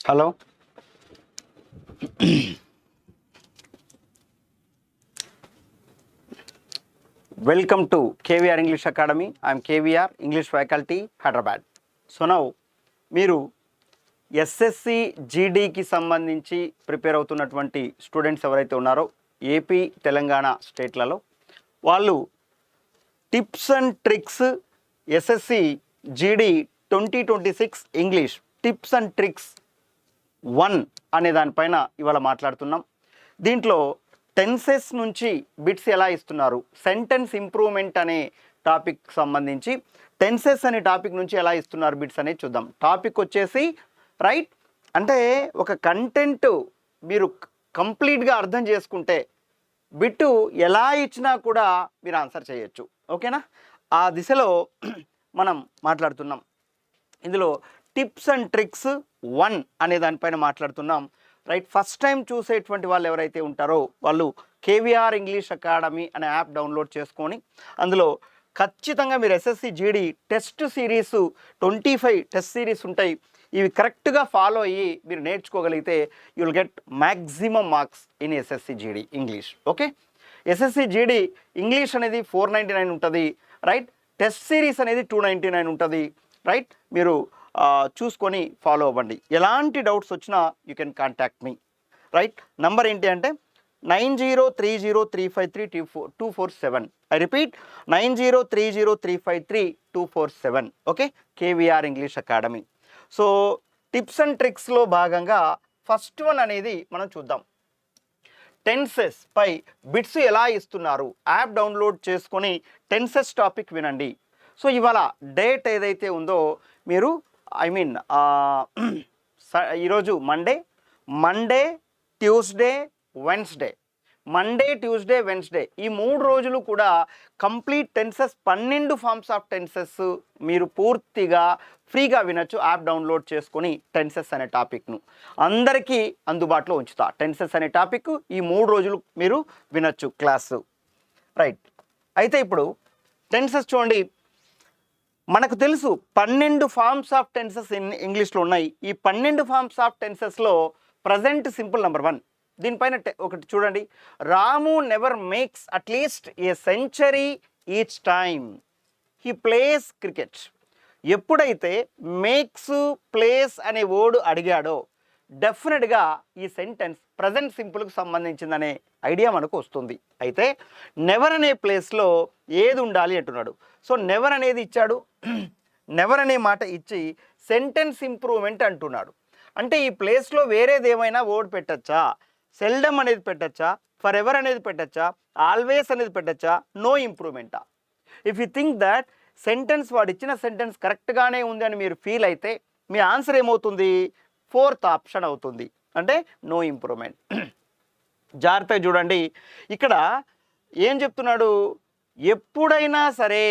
Hello, welcome to KVR English academy. I'm KVR English faculty, Hyderabad. So now మీరు SSC జీడీకి సంబంధించి prepare అవుతున్నటువంటి students ఎవరైతే ఉన్నారో ఏపీ తెలంగాణ స్టేట్లలో, వాళ్ళు tips and tricks SSC GD 2026 English tips and tricks 1 అనే దానిపైన ఇవాళ మాట్లాడుతున్నాం. దీంట్లో టెన్సెస్ నుంచి బిట్స్ ఎలా ఇస్తున్నారు, సెంటెన్స్ ఇంప్రూవ్మెంట్ అనే టాపిక్ సంబంధించి టెన్సెస్ అనే టాపిక్ నుంచి ఎలా ఇస్తున్నారు బిట్స్ అనేది చూద్దాం. టాపిక్ వచ్చేసి రైట్, అంటే ఒక కంటెంట్ మీరు కంప్లీట్గా అర్థం చేసుకుంటే బిట్టు ఎలా ఇచ్చినా కూడా మీరు ఆన్సర్ చేయొచ్చు. ఓకేనా? ఆ దిశలో మనం మాట్లాడుతున్నాం. ఇందులో టిప్స్ అండ్ ట్రిక్స్ 1 అనే దానిపైన మాట్లాడుతున్నాం. రైట్, ఫస్ట్ టైం చూసేటువంటి వాళ్ళు ఎవరైతే ఉంటారో వాళ్ళు కేవీఆర్ ఇంగ్లీష్ అకాడమీ అనే యాప్ డౌన్లోడ్ చేసుకొని అందులో ఖచ్చితంగా మీరు SSC GD test series 25 test series ఉంటాయి. ఇవి కరెక్ట్గా ఫాలో అయ్యి మీరు నేర్చుకోగలిగితే you will get maximum marks in SSC GD English. Okay, SSC GD English అనేది 499 ఉంటుంది. రైట్, టెస్ట్ సిరీస్ అనేది 299 ఉంటుంది. రైట్, మీరు చూసుకొని ఫాలో అవ్వండి. ఎలాంటి డౌట్స్ వచ్చినా you can contact me. Right, number ఏంటి అంటే 9030353247. I repeat, 9030353247. Okay, KVR English academy. So tips and ట్రిక్స్లో భాగంగా ఫస్ట్ వన్ అనేది మనం చూద్దాం. టెన్సెస్ పై బిట్స్ ఎలా ఇస్తున్నారు, యాప్ డౌన్లోడ్ చేసుకొని టెన్సెస్ టాపిక్ వినండి. సో ఇవాళ డేట్ ఏదైతే ఉందో మీరు ఈరోజు మండే, ట్యూస్డే, వెన్స్డే, ఈ 3 రోజులు కూడా complete tenses 12 forms of tenses మీరు పూర్తిగా ఫ్రీగా వినొచ్చు. యాప్ డౌన్లోడ్ చేసుకొని టెన్సెస్ అనే టాపిక్ను అందరికీ అందుబాటులో ఉంచుతా. టెన్సెస్ అనే టాపిక్ ఈ 3 రోజులు మీరు వినొచ్చు క్లాసు. రైట్, అయితే ఇప్పుడు టెన్సెస్ చూడండి. మనకు తెలుసు 12 ఫార్మ్స్ ఆఫ్ టెన్సెస్ ఇంగ్లీష్లో ఉన్నాయి. ఈ 12 ఫార్మ్స్ ఆఫ్ టెన్సెస్లో ప్రజెంట్ సింపుల్ నెంబర్ 1. దీనిపైన ఒకటి చూడండి. Ramu never makes at least a century each time he plays cricket. ఎప్పుడైతే మేక్స్, ప్లేస్ అనే వర్డ్ అడిగాడో డెఫినెట్గా ఈ సెంటెన్స్ ప్రజెంట్ సింపుల్కి సంబంధించిందనే ఐడియా మనకు వస్తుంది. అయితే నెవర్ అనే ప్లేస్లో ఏది ఉండాలి అంటున్నాడు. సో నెవర్ అనేది ఇచ్చాడు. నెవర్ అనే మాట ఇచ్చి సెంటెన్స్ ఇంప్రూవ్మెంట్ అంటున్నాడు. అంటే ఈ ప్లేస్లో వేరేది ఏమైనా వర్డ్ పెట్టచ్చా? సెల్డమ్ అనేది పెట్టచ్చా? ఫర్ ఎవర్ అనేది పెట్టచ్చా? ఆల్వేస్ అనేది పెట్టచ్చా? నో ఇంప్రూవ్మెంటా? If you think that sentence వాడు ఇచ్చిన సెంటెన్స్ కరెక్ట్గానే ఉంది అని మీరు ఫీల్ అయితే మీ ఆన్సర్ ఏమవుతుంది? 4th ఆప్షన్ అవుతుంది, అంటే నో ఇంప్రూవ్మెంట్. జాగ్రత్తగా చూడండి. ఇక్కడ ఏం చెప్తున్నాడు? ఎప్పుడైనా సరే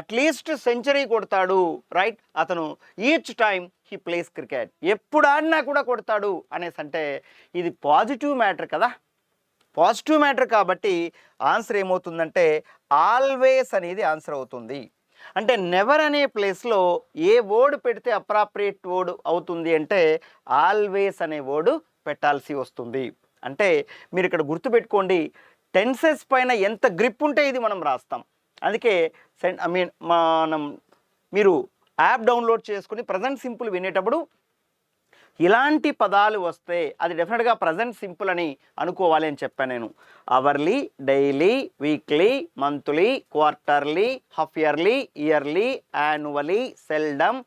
అట్లీస్ట్ సెంచరీ కొడతాడు. రైట్, అతను each time he plays cricket, ఎప్పుడు ఆడినా కూడా కొడతాడు అనేసి అంటే ఇది పాజిటివ్ మ్యాటర్ కదా. పాజిటివ్ మ్యాటర్ కాబట్టి ఆన్సర్ ఏమవుతుందంటే ఆల్వేస్ అనేది ఆన్సర్ అవుతుంది. అంటే నెవర్ అనే ప్లేస్లో ఏ వర్డ్ పెడితే అప్రాప్రియేట్ వర్డ్ అవుతుంది అంటే ఆల్వేస్ అనే వర్డ్ పెట్టాల్సి వస్తుంది. అంటే మీరు ఇక్కడ గుర్తుపెట్టుకోండి, టెన్సెస్ పైన ఎంత గ్రిప్ ఉంటే ఇది మనం రాస్తాం. అందుకే మీరు యాప్ డౌన్లోడ్ చేసుకుని ప్రజెంట్ సింపుల్ వినేటప్పుడు ఇలాంటి పదాలు వస్తే అది డెఫినెట్గా ప్రజెంట్ సింపుల్ అని అనుకోవాలి అని చెప్పాను నేను. Hourly, daily, weekly, monthly, quarterly, half yearly, yearly, annually, seldom,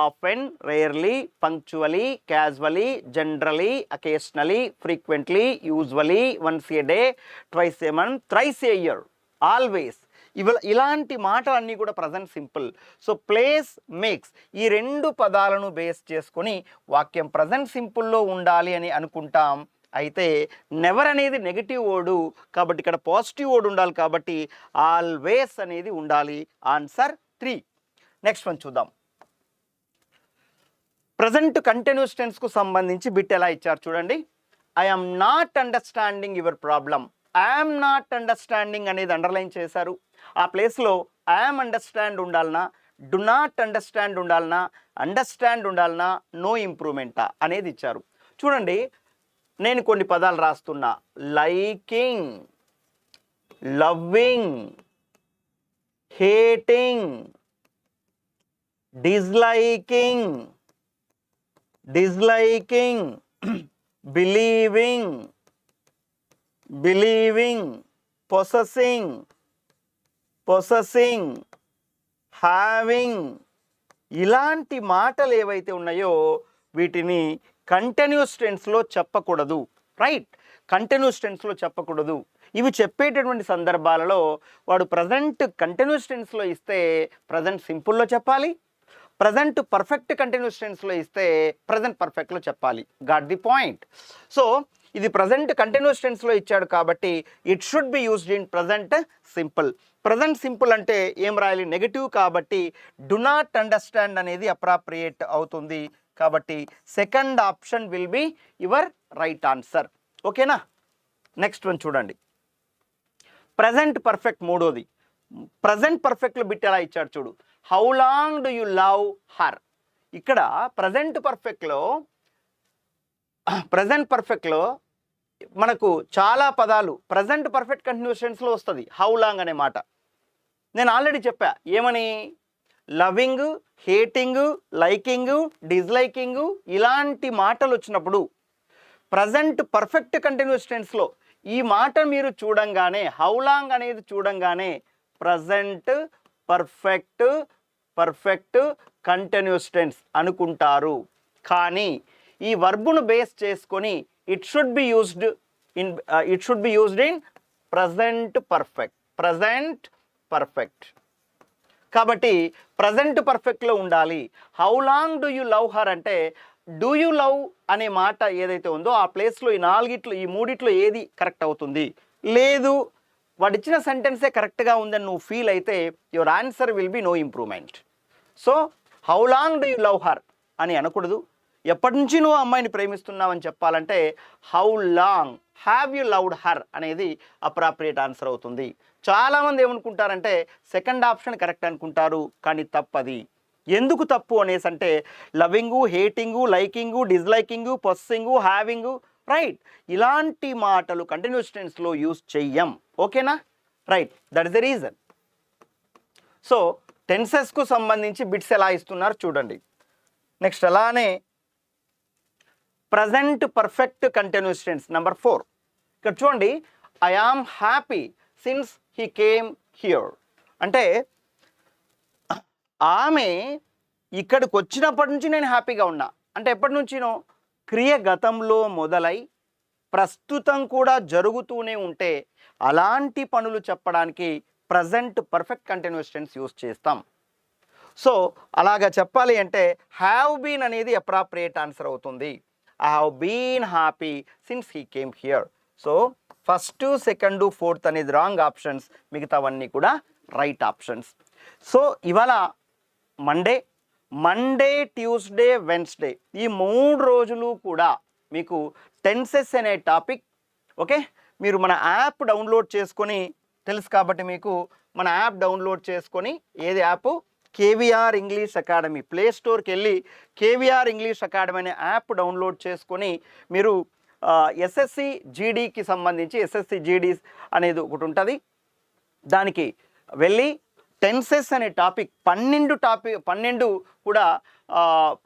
often, rarely, punctually, casually, generally, occasionally, frequently, usually, once a day, twice a month, thrice a year, always. ఇలాంటి మాటలన్నీ కూడా present simple. So plays, makes ఈ 2 పదాలను base చేసుకొని వాక్యం present సింపుల్లో ఉండాలి అని అనుకుంటాం. అయితే నెవర్ అనేది నెగటివ్ వర్డు కాబట్టి ఇక్కడ పాజిటివ్ వర్డ్ ఉండాలి కాబట్టి ఆల్వేస్ అనేది ఉండాలి. ఆన్సర్ 3. నెక్స్ట్ వన్ చూద్దాం. ప్రజెంట్ కంటిన్యూస్ టెన్స్కు సంబంధించి బిట్ ఎలా ఇచ్చారు చూడండి. I am not understanding your problem. I'm not understanding అనేది అండర్లైన్ చేశారు. ఆ ప్లేస్లో ఐఎమ్ అండర్స్టాండ్ ఉండాలనా, డు నాట్ అండర్స్టాండ్ ఉండాలనా, అండర్స్టాండ్ ఉండాలనా, నో ఇంప్రూవ్మెంటా అనేది ఇచ్చారు. చూడండి, నేను కొన్ని పదాలు రాస్తున్నా. Liking, loving, hating, disliking, disliking, believing, believing, possessing, possessing, having, ఇలాంటి మాటలు ఏవైతే ఉన్నాయో వీటిని కంటిన్యూస్ టెన్స్లో చెప్పకూడదు. రైట్, కంటిన్యూస్ టెన్స్లో చెప్పకూడదు. ఇవి చెప్పేటటువంటి సందర్భాలలో వాడు ప్రజెంట్ కంటిన్యూస్ టెన్స్లో ఇస్తే ప్రజెంట్ సింపుల్లో చెప్పాలి, ప్రజెంట్ పర్ఫెక్ట్ కంటిన్యూస్ టెన్స్లో ఇస్తే ప్రజెంట్ పర్ఫెక్ట్లో చెప్పాలి. Got the point. సో ఇది ప్రజెంట్ కంటిన్యూస్ టెన్స్లో ఇచ్చాడు కాబట్టి it should be used in present simple. Present simple అంటే ఏం రాయాలి? నెగటివ్ కాబట్టి డు నాట్ అండర్స్టాండ్ అనేది అప్రాప్రియేట్ అవుతుంది. కాబట్టి second option will be your right answer. ఓకేనా? నెక్స్ట్ వన్ చూడండి. ప్రజెంట్ పర్ఫెక్ట్ మూడోది. ప్రజెంట్ పర్ఫెక్ట్లో బిట్ ఎలా ఇచ్చాడు చూడు. How long do you love her. ఇక్కడ ప్రజెంట్ పర్ఫెక్ట్లో మనకు చాలా పదాలు ప్రజెంట్ పర్ఫెక్ట్ కంటిన్యూస్ టెన్స్లో వస్తుంది హౌ లాంగ్ అనే మాట. నేను ఆల్రెడీ చెప్పా ఏమని, లవింగ్, హేటింగ్, లైకింగ్, డిస్లైకింగ్ ఇలాంటి మాటలు వచ్చినప్పుడు ప్రజెంట్ పర్ఫెక్ట్ కంటిన్యూస్ టెన్స్లో ఈ మాట మీరు చూడంగానే, హౌ లాంగ్ అనేది చూడంగానే ప్రజెంట్ పర్ఫెక్ట్ కంటిన్యూస్ టెన్స్ అనుకుంటారు. కానీ ఈ వర్బును బేస్ చేసుకొని it should be used in present perfect. కాబట్టి ప్రజెంట్ పర్ఫెక్ట్లో ఉండాలి. How long do you love her అంటే డూ యూ లవ్ అనే మాట ఏదైతే ఉందో ఆ ప్లేస్లో ఈ మూడిట్లో ఏది కరెక్ట్ అవుతుంది? లేదు, వాడిచ్చిన సెంటెన్సే కరెక్ట్గా ఉందని నువ్వు ఫీల్ అయితే your answer will be no improvement. So how long do you love her అని అనకూడదు. ఎప్పటి నుంచి నువ్వు అమ్మాయిని ప్రేమిస్తున్నావని చెప్పాలంటే how long have you loved her అనేది అప్రాప్రియేట్ ఆన్సర్ అవుతుంది. చాలామంది ఏమనుకుంటారంటే సెకండ్ ఆప్షన్ కరెక్ట్ అనుకుంటారు, కానీ తప్పది. ఎందుకు తప్పు అనేసి అంటే లవింగు, హేటింగు, లైకింగు, డిస్లైకింగు, పొస్సింగు, హ్యావింగు, రైట్, ఇలాంటి మాటలు కంటిన్యూస్ టెన్స్లో యూజ్ చెయ్యం. ఓకేనా? Right, that is the reason. So టెన్సెస్కు సంబంధించి బిట్స్ ఎలా ఇస్తున్నారు చూడండి. నెక్స్ట్ అలానే present perfect continuous tense number 4. ఇక్కడ చూడండి, I am happy since he came here అంటే ఆమె ఇక్కడికి వచ్చినప్పటి నుంచి నేను హ్యాపీగా ఉన్నా అంటే ఎప్పటి నుంచినో క్రియ గతంలో మొదలై ప్రస్తుతం కూడా జరుగుతూనే ఉంటే అలాంటి పనులు చెప్పడానికి present perfect continuous tense use చేస్తాం. సో అలాగా చెప్పాలి అంటే హ్యావ్ బీన్ అనేది అప్రాప్రియేట్ ఆన్సర్ అవుతుంది. I have been happy since he came here. So first, second, fourth అనేది రాంగ్ ఆప్షన్స్, మిగతావన్నీ కూడా రైట్ ఆప్షన్స్. సో ఇవాళ మండే, ట్యూస్డే, వెన్స్డే ఈ 3 రోజులు కూడా మీకు టెన్సెస్ అనే టాపిక్. ఓకే, మీరు మన యాప్ డౌన్లోడ్ చేసుకొని తెలుసు కాబట్టి మీకు మన యాప్ డౌన్లోడ్ చేసుకొని, ఏది app? KVR English academy. Play స్టోర్కి వెళ్ళి కేవీఆర్ ఇంగ్లీష్ అకాడమీ అనే యాప్ డౌన్లోడ్ చేసుకొని మీరు ఎస్ఎస్సి జీడీకి సంబంధించి ఎస్ఎస్సి జీడీస్ అనేది ఒకటి ఉంటుంది, దానికి వెళ్ళి టెన్సెస్ అనే టాపిక్ 12 కూడా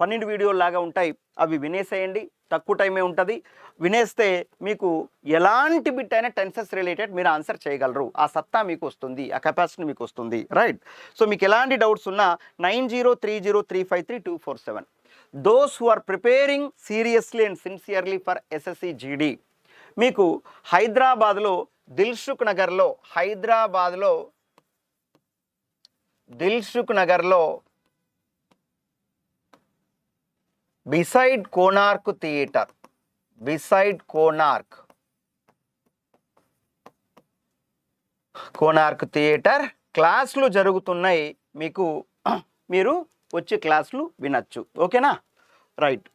12 వీడియోలాగా ఉంటాయి, అవి వినేసేయండి. తక్కువ టైమే ఉంటుంది. వినేస్తే మీకు ఎలాంటి బిట్ అయినా టెన్సెస్ రిలేటెడ్ మీరు ఆన్సర్ చేయగలరు. ఆ సత్తా మీకు వస్తుంది, ఆ కెపాసిటీ మీకు వస్తుంది. రైట్, సో మీకు ఎలాంటి డౌట్స్ ఉన్నా 9030353247. Those who are preparing seriously and sincerely for SSC GD, మీకు హైదరాబాద్లో దిల్సుఖ్ నగర్లో బిసైడ్ కోనార్క్ థియేటర్ క్లాసులు జరుగుతున్నాయి. మీరు వచ్చి క్లాసులు వినొచ్చు. ఓకేనా? రైట్,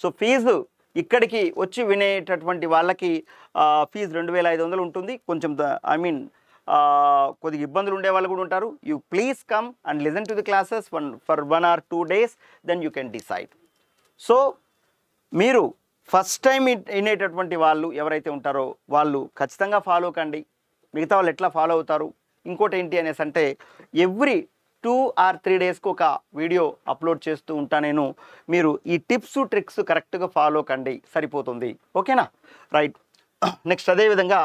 సో ఫీజు ఇక్కడికి వచ్చి వినేటటువంటి వాళ్ళకి ఫీజు 2500 ఉంటుంది. కొంచెం కొద్దిగా ఇబ్బందులు ఉండే వాళ్ళు కూడా ఉంటారు. You please come and listen to the classes for 1 or 2 days, then you can decide. So మీరు ఫస్ట్ టైం వినేటటువంటి వాళ్ళు ఎవరైతే ఉంటారో వాళ్ళు ఖచ్చితంగా ఫాలో కండి. మిగతా వాళ్ళు ఎట్లా ఫాలో అవుతారు? ఇంకోటి ఏంటి అనేసి అంటే ఎవ్రీ 2 or 3 డేస్కి ఒక వీడియో అప్లోడ్ చేస్తూ ఉంటా నేను. మీరు ఈ టిప్స్ ట్రిక్స్ కరెక్ట్గా ఫాలో కండి, సరిపోతుంది. ఓకేనా? రైట్. నెక్స్ట్ అదేవిధంగా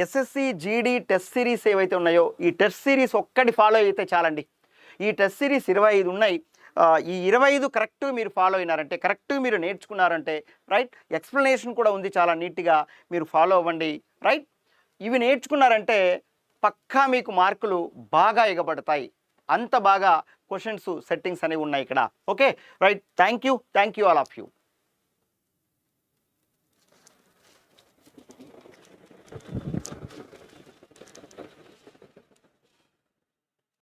ఎస్ఎస్సి జీడీ టెస్ట్ సిరీస్ ఏవైతే ఉన్నాయో ఈ టెస్ట్ సిరీస్ ఒక్కటి ఫాలో అయితే చాలండి. ఈ టెస్ట్ సిరీస్ 25 ఉన్నాయి. ఈ 25 కరెక్ట్ మీరు ఫాలో అయినారంటే, కరెక్ట్ మీరు నేర్చుకున్నారంటే, రైట్, ఎక్స్ప్లెనేషన్ కూడా ఉంది, చాలా నీట్గా మీరు ఫాలో అవ్వండి. రైట్, ఇవి నేర్చుకున్నారంటే పక్కా మీకు మార్కులు బాగా ఎగబడతాయి. అంత బాగా క్వశ్చన్స్ సెట్టింగ్స్ అనేవి ఉన్నాయి ఇక్కడ. Okay right, thank you all of you.